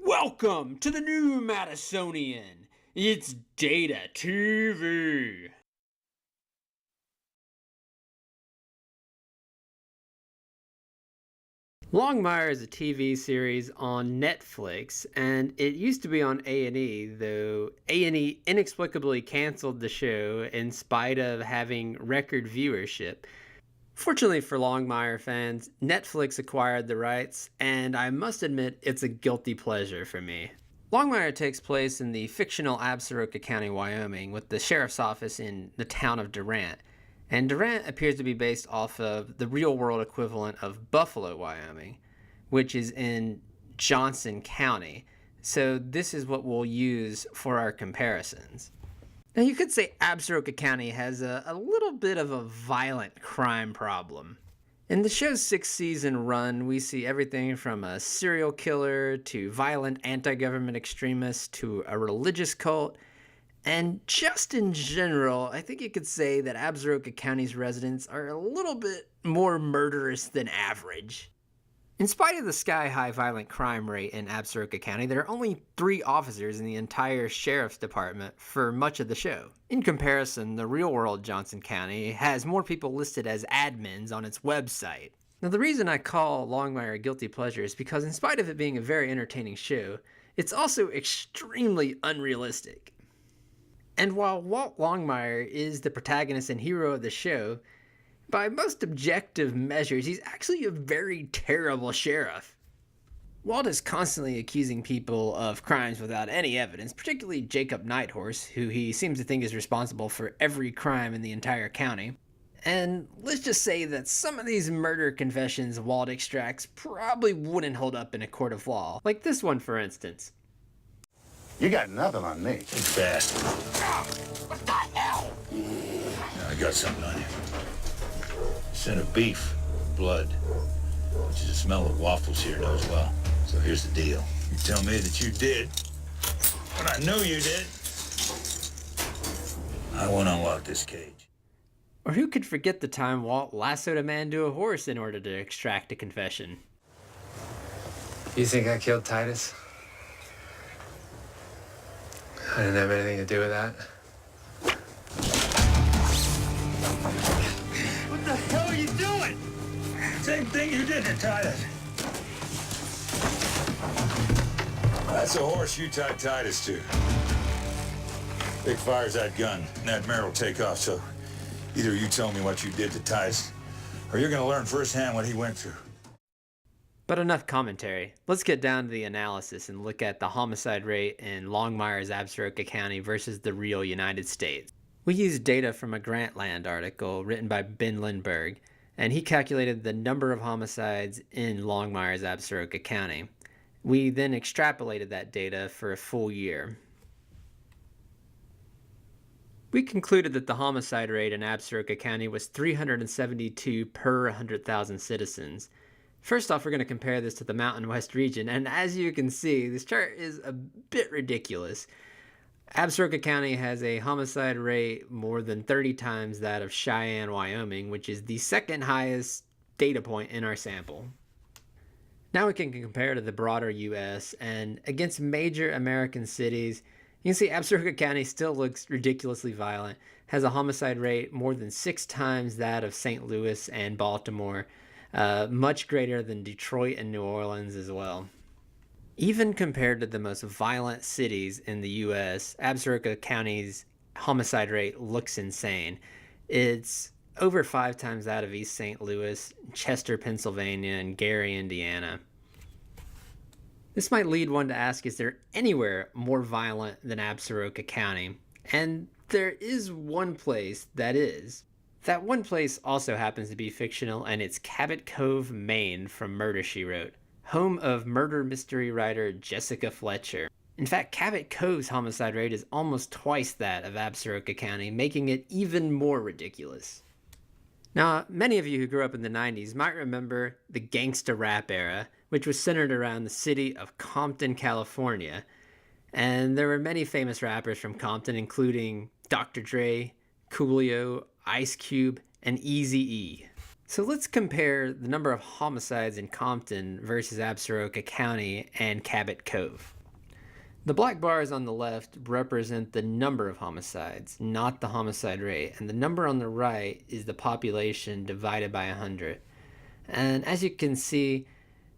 Welcome to the new Madisonian. It's Data TV. Longmire is a TV series on Netflix, and it used to be on A&E, though A&E inexplicably canceled the show in spite of having record viewership. Fortunately for Longmire fans, Netflix acquired the rights, and I must admit it's a guilty pleasure for me. Longmire takes place in the fictional Absaroka County, Wyoming, with the sheriff's office in the town of Durant. And Durant appears to be based off of the real world equivalent of Buffalo, Wyoming, which is in Johnson County. So this is what we'll use for our comparisons. Now, you could say Absaroka County has a little bit of a violent crime problem. In the show's 6-season run, we see everything from a serial killer to violent anti-government extremists to a religious cult. And just in general, I think you could say that Absaroka County's residents are a little bit more murderous than average. In spite of the sky-high violent crime rate in Absaroka County, there are only 3 officers in the entire sheriff's department for much of the show. In comparison, the real-world Johnson County has more people listed as admins on its website. Now, the reason I call Longmire a guilty pleasure is because in spite of it being a very entertaining show, it's also extremely unrealistic. And while Walt Longmire is the protagonist and hero of the show, by most objective measures, he's actually a very terrible sheriff. Walt is constantly accusing people of crimes without any evidence, particularly Jacob Nighthorse, who he seems to think is responsible for every crime in the entire county. And let's just say that some of these murder confessions Walt extracts probably wouldn't hold up in a court of law, like this one for instance. You got nothing on me. Big bastard. What the hell? I got something on you. Scent of beef, blood, which is the smell of waffles here knows well. So here's the deal. You tell me that you did what I know you did, I won't unlock this cage. Or who could forget the time Walt lassoed a man to a horse in order to extract a confession? You think I killed Titus? I didn't have anything to do with that. What the hell are you doing? Same thing you did to Titus. That's a horse you tied Titus to. Big fires that gun, and that mare will take off, so either you tell me what you did to Titus, or you're gonna learn firsthand what he went through. But enough commentary. Let's get down to the analysis and look at the homicide rate in Longmire's Absaroka County versus the real United States. We used data from a Grantland article written by Ben Lindbergh, and he calculated the number of homicides in Longmire's Absaroka County. We then extrapolated that data for a full year. We concluded that the homicide rate in Absaroka County was 372 per 100,000 citizens. First off, we're going to compare this to the Mountain West region, and as you can see, this chart is a bit ridiculous. Absaroka County has a homicide rate more than 30 times that of Cheyenne, Wyoming, which is the second highest data point in our sample. Now we can compare to the broader US, and against major American cities, you can see Absaroka County still looks ridiculously violent, has a homicide rate more than 6 times that of St. Louis and Baltimore, much greater than Detroit and New Orleans as well. Even compared to the most violent cities in the US, Absaroka County's homicide rate looks insane. It's over 5 times that of East St. Louis, Chester, Pennsylvania, and Gary, Indiana. This might lead one to ask, is there anywhere more violent than Absaroka County? And there is one place that is. That one place also happens to be fictional, and it's Cabot Cove, Maine from Murder, She Wrote, home of murder mystery writer Jessica Fletcher. In fact, Cabot Cove's homicide rate is almost twice that of Absaroka County, making it even more ridiculous. Now, many of you who grew up in the 90s might remember the gangsta rap era, which was centered around the city of Compton, California. And there were many famous rappers from Compton, including Dr. Dre, Coolio, Ice Cube, and Eazy-E. So let's compare the number of homicides in Compton versus Absaroka County and Cabot Cove. The black bars on the left represent the number of homicides, not the homicide rate, and the number on the right is the population divided by 100. And as you can see,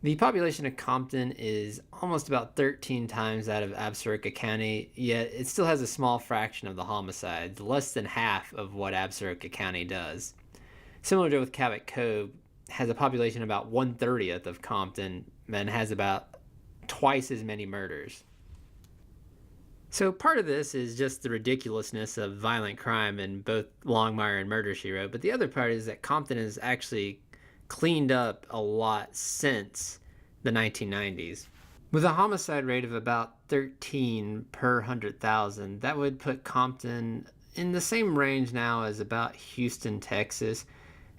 the population of Compton is almost about 13 times that of Absaroka County, yet it still has a small fraction of the homicides, less than half of what Absaroka County does. Similar to with Cabot Cove, has a population about 1/30th of Compton and has about twice as many murders. So part of this is just the ridiculousness of violent crime in both Longmire and Murder, She Wrote, but the other part is that Compton has actually cleaned up a lot since the 1990s. With a homicide rate of about 13 per 100,000, that would put Compton in the same range now as about Houston, Texas,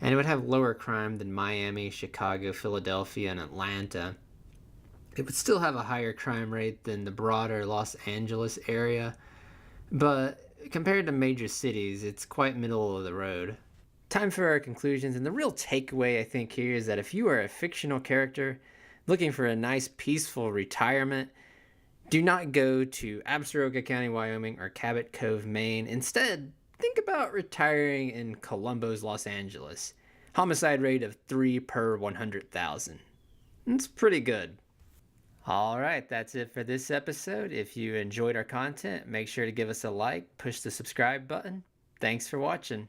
and it would have lower crime than Miami, Chicago, Philadelphia, and Atlanta. It would still have a higher crime rate than the broader Los Angeles area, but compared to major cities, it's quite middle of the road. Time for our conclusions, and the real takeaway I think here is that if you are a fictional character looking for a nice peaceful retirement, do not go to Absaroka County, Wyoming or Cabot Cove, Maine. Instead, think about retiring in Columbo's Los Angeles. Homicide rate of 3 per 100,000. It's pretty good. All right, that's it for this episode. If you enjoyed our content, make sure to give us a like, push the subscribe button. Thanks for watching.